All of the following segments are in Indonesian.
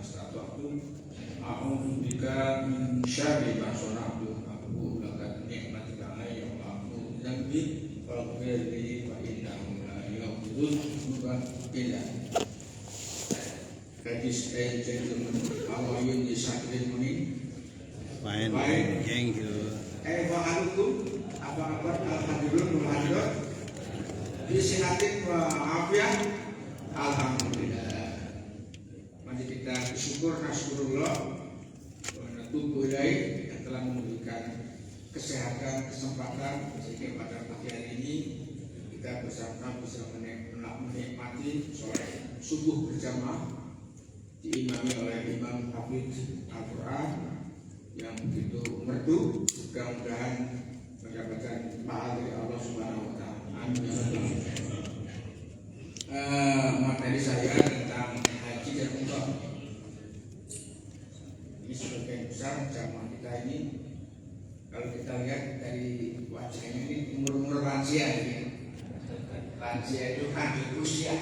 mastata'tu a'udzu bika min syarri ma sana'tu abu laka ni'matika alayya wa a'udzu dzambi faghfir li fa innahu la yaghfiru dzunuba illa anta. Ladies and gentlemen, how are you this afternoon? Fine, thank you. Wa'alaikum, apa kabar? Alhamdulillah, disehatin wa'afiat. Alhamdulillah. Mari kita bersyukur, nasyukurullah wa natubu ilaih yang telah memberikan kesehatan, kesempatan sehingga pada pagi hari ini kita bersama bisa menikmati sholat subuh berjamaah diimami oleh Imam Hafidz Al-Quran yang begitu merdu. Mudah-mudahan mendapatkan pahala dari Allah Subhanahu wa Ta'ala. Amin. Materi saya tentang haji dan umrah. Ini sebagian besar jamaah kita ini, kalau kita lihat dari wajahnya ini umur-umur lansia ini. Lansia itu kan di usia.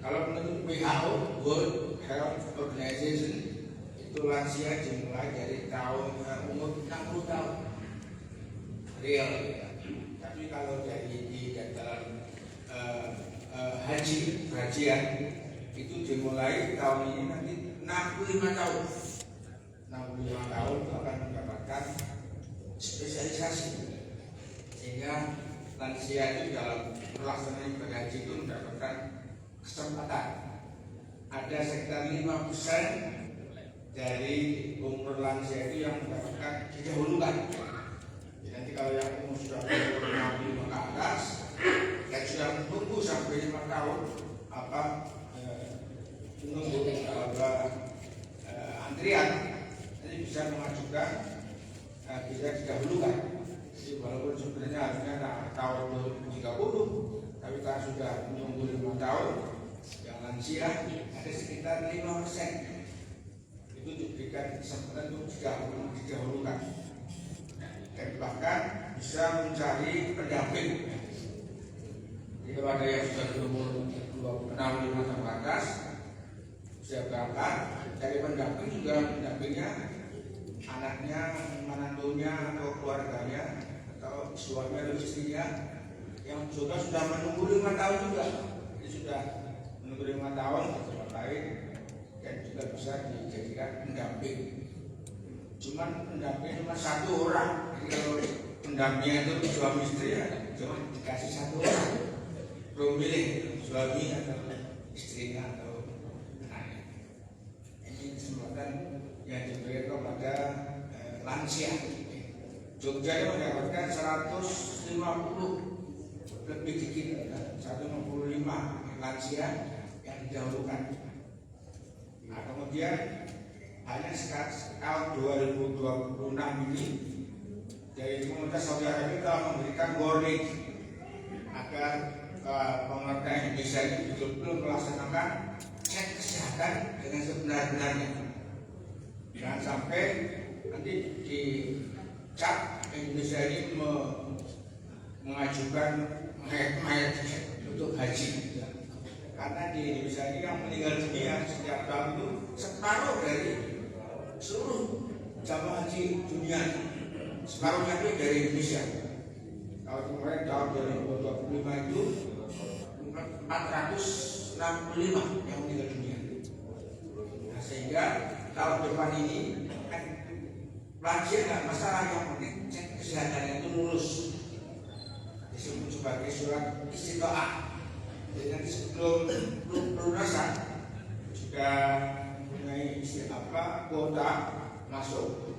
Kalau menurut WHO, World Health Organization, itu lansia dimulai dari tahun umur 60 tahun real. Tapi kalau dari di dataran hajian itu dimulai tahun ini nanti 65 tahun. 65 tahun itu akan mendapatkan spesialisasi, sehingga lansia itu dalam pelaksanaan ibadah haji itu mendapatkan kesempatan. Ada sekitar 5% dari umur lansia itu yang mendapatkan didahulukan. Nanti kalau yang umur sudah 65 ke atas, yang sudah menunggu sampai 5 tahun, menunggu antrian, nanti bisa mengajukan, bisa didahulukan. Jadi walaupun sebenarnya harusnya tahun 2030, tapi karena sudah menunggu 5 tahun, yang lansia ada sekitar 5%. Itu diberikan kesempatan untuk didahulukan, dan bahkan bisa mencari pendamping. Jadi kalau ada yang sudah berumur 65 tahun ke atas, bisa berangkat cari pendamping, juga pendampingnya anaknya, menantunya, atau keluarganya, atau suaminya atau istrinya yang sudah menunggu 5 tahun juga. Jadi sudah menunggu 5 tahun ke tempat lain, dan juga bisa dijadikan pendamping. Cuman pendamping cuma 1 orang. Jadi kalau pendampingnya itu suami istri, ya cuma dikasih 1 orang. Belum milih suami atau istrinya atau anaknya. Ini kesempatan yang diberikan kepada lansia. Jogja mendapatkan 150 lebih dikit, 155 lansia yang didahulukan. Nah, kemudian hanya sekarang tahun 2026 ini dari pemerintah Saudi Arabia telah memberikan warning agar pemerintah Indonesia ini betul-betul melaksanakan cek kesehatan dengan sebenar-benarnya. Jangan sampai nanti dicap Indonesia ini mengajukan mayat untuk haji. Karena di Indonesia ini yang meninggal dunia setiap tahun itu separuh dari seluruh jamaah haji dunia, separuhnya itu dari Indonesia. Kalau kemarin tahun 2025 itu 465 yang meninggal dunia. Nah, sehingga tahun depan ini lansia nggak masalah, yang penting cek kesehatannya itu lulus, disebut sebagai surat istitoah. Jadi nanti sebelum pelunasan juga mempunyai kuota masuk,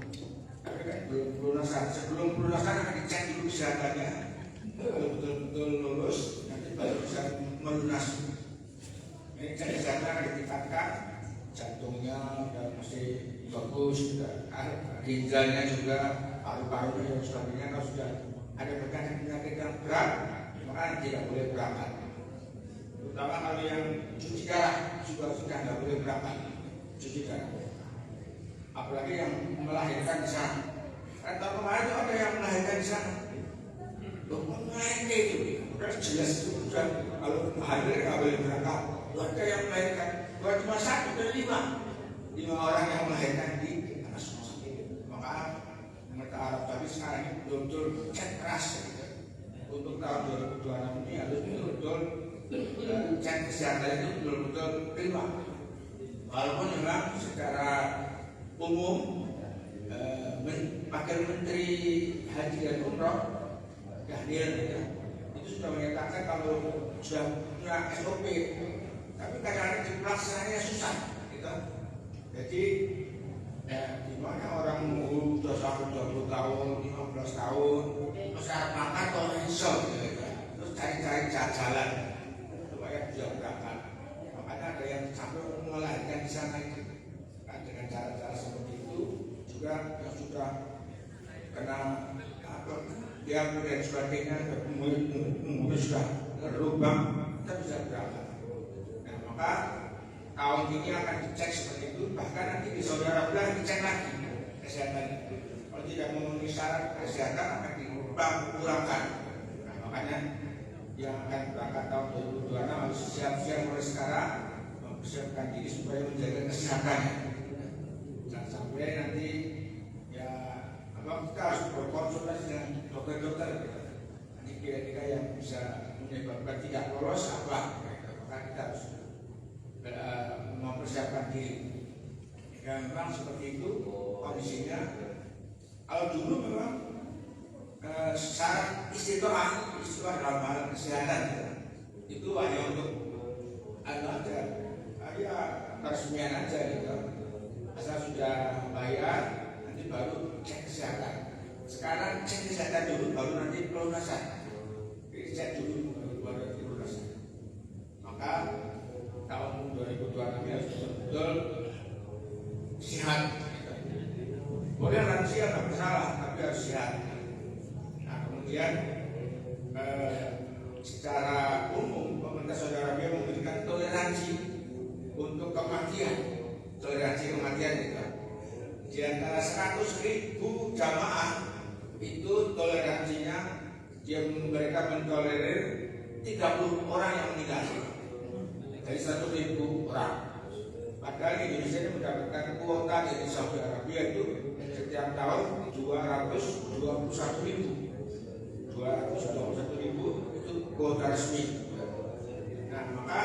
tapi kan belum pelunasan. Sebelum pelunasan akan dicek dulu kesehatannya. Kalau betul-betul lulus, nanti baru bisa melunasi. Ini cek kesehatan akan ditingkatkan, jantungnya sudah masih bagus, ginjalnya juga, paru-parunya dan sebagainya. Kalau sudah ada penyakit yang berat, maka tidak boleh berangkat. Terutama kalau yang cuci darah juga sudah nggak boleh berangkat cuci darah, apalagi yang melahirkan di sana. Kan tahun kemarin itu ada yang melahirkan di sana, itu udah jelas itu kalau hamil nggak boleh berangkat. Ada yang melahirkan bukan cuma 1 dan 5, 5 orang yang melahirkan di atas rumah sakit. Maka pemerintah Arab Saudi sekarang ini betul-betul cek keras gitu. Untuk tahun 2026 ini harus betul-betul cek kesehatan itu betul-betul prima. Walaupun memang secara umum Wakil Menteri Haji dan Umroh Daniel itu sudah menyatakan kalau sudah punya SOP, tapi kadang-kadang di pelaksananya susah gitu. Jadi di mana orang sudah sampai 20 tahun, 15 tahun terus harap makan atau insya gitu. Terus cari-cari jalan supaya bisa berangkat. Makanya ada yang sampai melahirkan di sana itu dengan cara-cara seperti itu juga yang sudah kena dia dan sebagainya, mungkin sudah berlubang, kita bisa berangkat. Nah, maka tahun ini akan dicek seperti itu, bahkan nanti di Saudi Arabia dicek lagi kesehatan itu. Kalau tidak memenuhi syarat kesehatan akan dikurangkan. Nah, makanya yang akan berangkat tahun 2026 harus siap-siap mulai sekarang mempersiapkan diri supaya menjaga kesehatannya. Jangan sampai nanti kita harus berkonsultasi dengan dokter-dokter. Nanti kira-kira yang bisa menyebabkan tidak lolos apa? Maka kita harus mempersiapkan diri. Ya memang seperti itu kondisinya. Kalau dulu memang syarat istiqomah dalam hal kesehatan itu hanya untuk aja, ya peresmian aja gitu. Asal sudah bayar nanti baru cek kesehatan. Sekarang cek kesehatan dulu baru nanti pelunasan. Jadi cek dulu baru nanti pelunasan. Maka tahun 2026 harus betul-betul sehat. Boleh lansia nggak bersalah, tapi harus sehat. Nah kemudian secara umum pemerintah Saudi Arabia memberikan toleransi untuk kematian, toleransi kematian itu. Di antara 100.000 jamaah itu toleransinya mereka mentolerir 30 orang yang meninggal dari 100.000 orang. Padahal Indonesia ini mendapatkan kuota dari Saudi Arabia itu setiap tahun 221.000 itu kuota resmi. Nah maka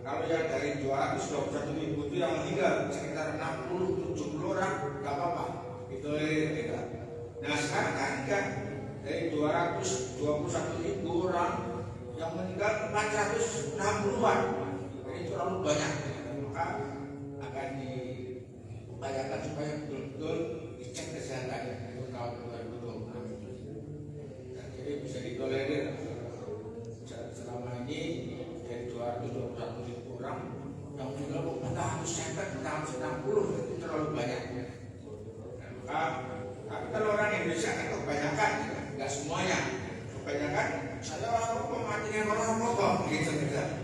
kalau yang dari 221.000 itu yang meninggal sekitar 60-70 orang, nggak apa-apa, itu kita. Nah sekarang kan dari 221.000 orang yang meninggal 460-an, jadi terlalu banyak. Maka akan diupayakan supaya betul-betul dicek kesehatannya untuk tahun 2026. Dan jadi bisa ditolerir selama ini dari 221.000 orang yang meninggal 460 itu terlalu banyak. Tapi kalau orang Indonesia kan kebanyakan, nggak semuanya. Kebanyakan saya orang rokok matinya orang rokok gitu.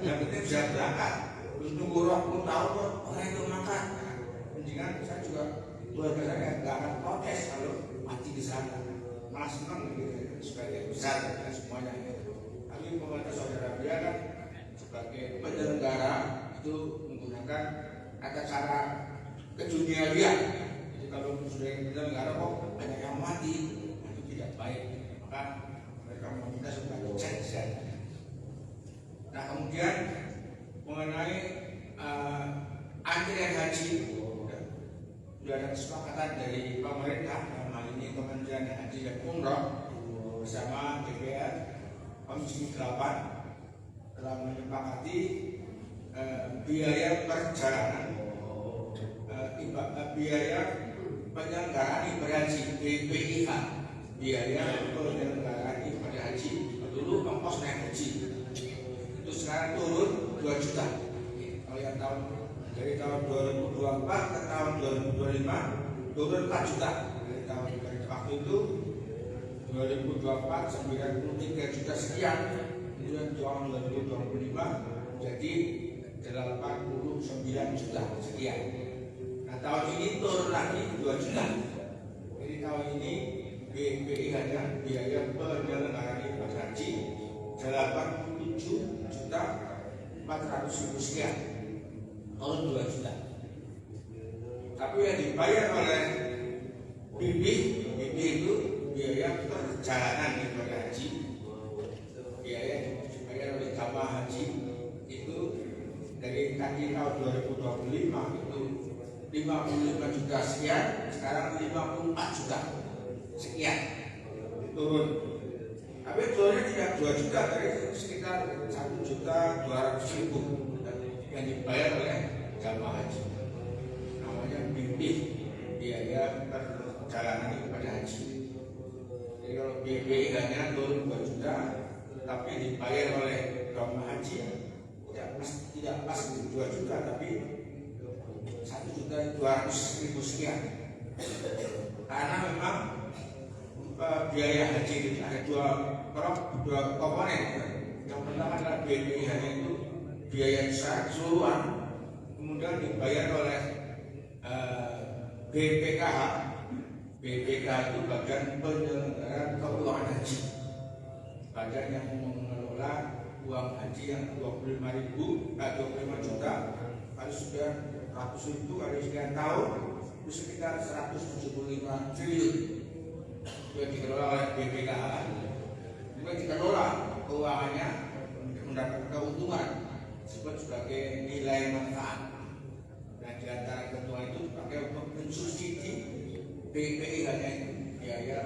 Yang penting bisa berangkat. Terus nunggu 20 tahun orang itu makan. Mendingan saya juga keluarga saya nggak akan protes kalau mati di sana. Malah senang gitu sebagai besar dan semuanya. Tapi pemerintah Saudi Arabia kan sebagai penyelenggara itu menggunakan kata cara keduniawian. Jadi kalau sudah penyelenggara kok banyak yang mati, itu tidak baik. Maka mereka meminta supaya cek kesehatan. Nah kemudian mengenai antrian haji, sudah ada kesepakatan dari pemerintah dalam hal ini Kementerian Haji dan Umroh bersama DPR Komisi 8 telah menyepakati biaya perjalanan, biaya penyelenggaraan ibadah haji BPIH, biaya penyelenggaraan ibadah haji. Dulu ongkos naik haji itu sekarang turun 2 juta. Kalau yang tahun dari tahun 2024 ke tahun 2025 turun 4 juta. Dari waktu itu 2024 93 juta sekian, kemudian tahun 2025 jadi 89 juta sekian. Nah tahun ini turun lagi 2 juta. Jadi tahun ini BPI hanya biaya penyelenggaraan ibadah haji 87 juta 400 ribu sekian, turun 2 juta. Tapi yang dibayar oleh BB itu biaya perjalanan ibadah haji, biaya yang dibayar oleh jamaah haji itu dari tadi tahun 2025 itu 55 juta sekian, sekarang 54 juta sekian, turun. Tapi turunnya tidak 2 juta, dari sekitar 1.200.000 yang dibayar oleh jamaah haji. Namanya BB, biaya perjalanan ibadah haji. Jadi kalau BB hanya turun 2 juta, tapi dibayar oleh jamaah haji tidak pas 2 juta, tapi 1.200.000 sekian. Karena memang biaya haji itu ada dua komponen. Yang pertama adalah BPIH itu biaya keseluruhan, kemudian dibayar oleh BPKH. BPKH itu bagian penyelenggara keuangan haji, bagian yang mengelola uang haji yang 25 juta. Kalau sudah 100.000 kali sekian tahun itu sekitar 175 triliun yang dikelola oleh BPKH. Juga dikelola keuangannya untuk mendapat keuntungan disebut sebagai nilai manfaat. Dan di antara keuntungan itu dipakai untuk mensubsidi BPI hanya itu biaya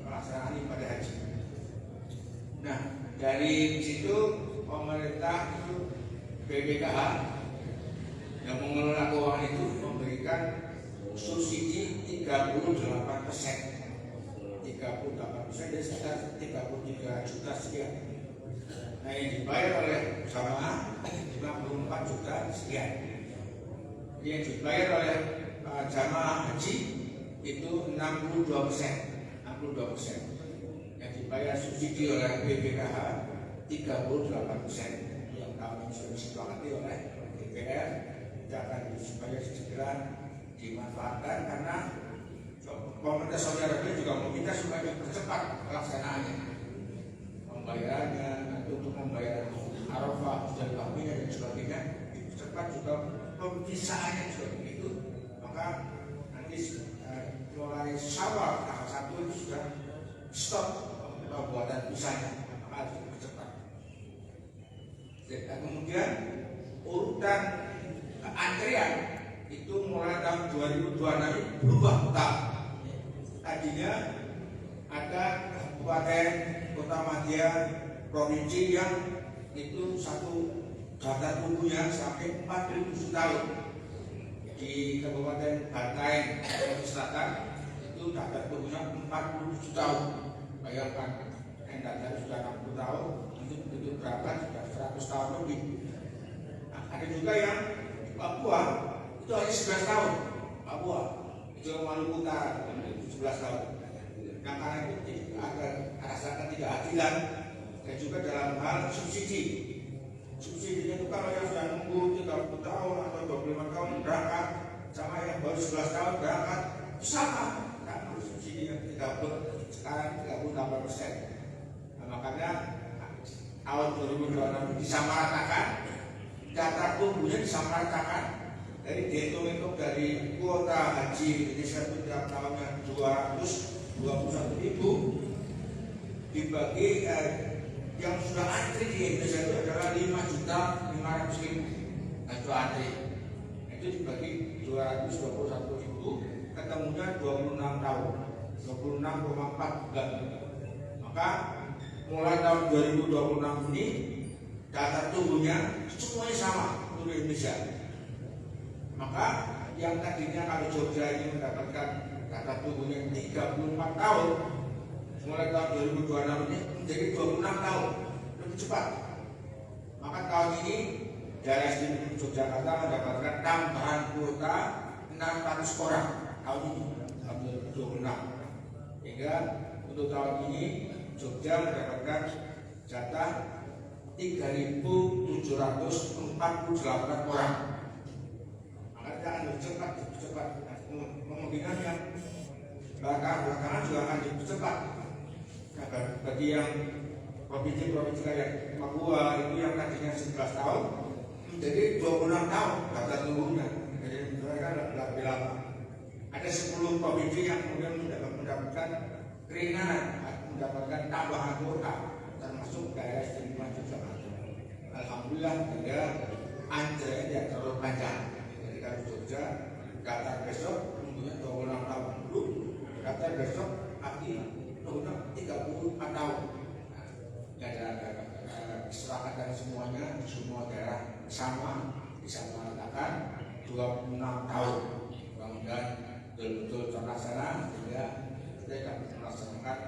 pelaksanaan ibadah haji. Nah, dari situ pemerintah itu BPKH yang mengelola keuangan itu memberikan subsidi 38%. 38% dari sekitar 33 juta sekian. Nah, yang dibayar oleh jamaah 54 juta sekian. Yang dibayar oleh jamaah haji itu 62%. Yang dibayar subsidi oleh BPKH 38%. Yang tahun ini sudah disepakati oleh DPR akan supaya segera dimanfaatkan, karena pemerintah Saudi Arabia juga meminta supaya dipercepat pelaksanaannya, pembayarannya, untuk membayar Arafah dan Tahmiyah dan sebagainya dipercepat, juga pemisahannya juga begitu. Maka nanti mulai Syawal tanggal 1 itu sudah stop pembuatan pisahnya, maka harus dipercepat. Dan kemudian urutan antrian itu mulai tahun 2026 berubah total. Tadinya ada kabupaten, kota madya, provinsi yang itu satu daftar tunggunya sampai 47 tahun. Di Kabupaten Bantaeng, Sulawesi Selatan itu daftar tunggunya 47 tahun. Bayangkan, yang daftar sudah 60 tahun, itu begitu berapa sudah 100 tahun lebih. Nah, ada juga yang di Papua itu hanya 11 tahun. Papua itu Maluku Utara 11 tahun. Nah, karena itu agar rasakan tidak adilan, dan juga dalam hal subsidi. Subsidinya itu kalau yang sudah nunggu 30 tahun atau 25 tahun berangkat, sama yang baru 11 tahun berangkat sama, karena subsidi yang 30 sekarang 38%. Nah, makanya tahun 2026 disamaratakan, data tunggunya disamaratakan. Dari dihitung dari kuota haji Indonesia itu tiap tahunnya 221.000, dibagi yang sudah antri di Indonesia itu adalah 5.500.000. Nah, itu antri itu dibagi 221.000, ketemunya 26 tahun, 26,4 bulan. Maka mulai tahun 2026 ini data tunggunya semuanya sama untuk Indonesia. Maka yang tadinya kalau Jogja ini mendapatkan data tunggunya 34 tahun, mulai tahun 2026 ini menjadi 26 tahun, lebih cepat. Maka tahun ini daerah istimewa Yogyakarta mendapatkan tambahan kuota 600 orang tahun ini, tahun 2026. Hingga untuk tahun ini Jogja mendapatkan jatah 3.748 orang. Akan cepat. Kemungkinan yang belakangan juga akan dipercepat. Nah, bagi yang provinsi-provinsi kayak Papua itu yang tadinya 11 tahun menjadi 26 tahun daftar tunggunya. Jadi mereka lebih lama. Ada 10 provinsi yang kemudian mendapatkan keringanan, mendapatkan tambahan kuota, termasuk daerah istimewa Yogyakarta. Alhamdulillah tidak antrian yang terlalu panjang. Jadi kalau Jogja daftar besok, tunggunya 26 tahun dulu, daftar besok, akhir tunggunya 34 tahun. Ada kesepakatan semuanya di semua daerah sama, bisa mengatakan 26 tahun. Mudah-mudahan betul-betul terlaksana sehingga kita dapat melaksanakan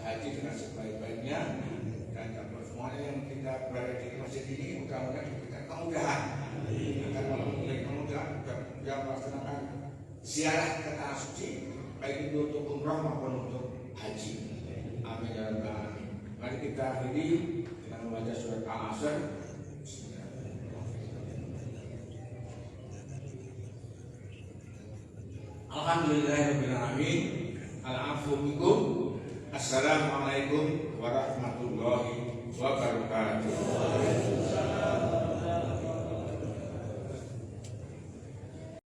haji dengan sebaik-baiknya, dan semuanya yang kita berada di masjid ini mudah-mudahan diberikan kemudahan agar kemudahan yang melaksanakan ziarah ke tanah suci, baik itu untuk umrah maupun untuk haji. Amin ya rabbal alamin. Mari kita akhiri dengan membaca surat Al-Asr. Alhamdulillahirabbil alamin. Al-afwu minkum. Assalamualaikum warahmatullahi wabarakatuh.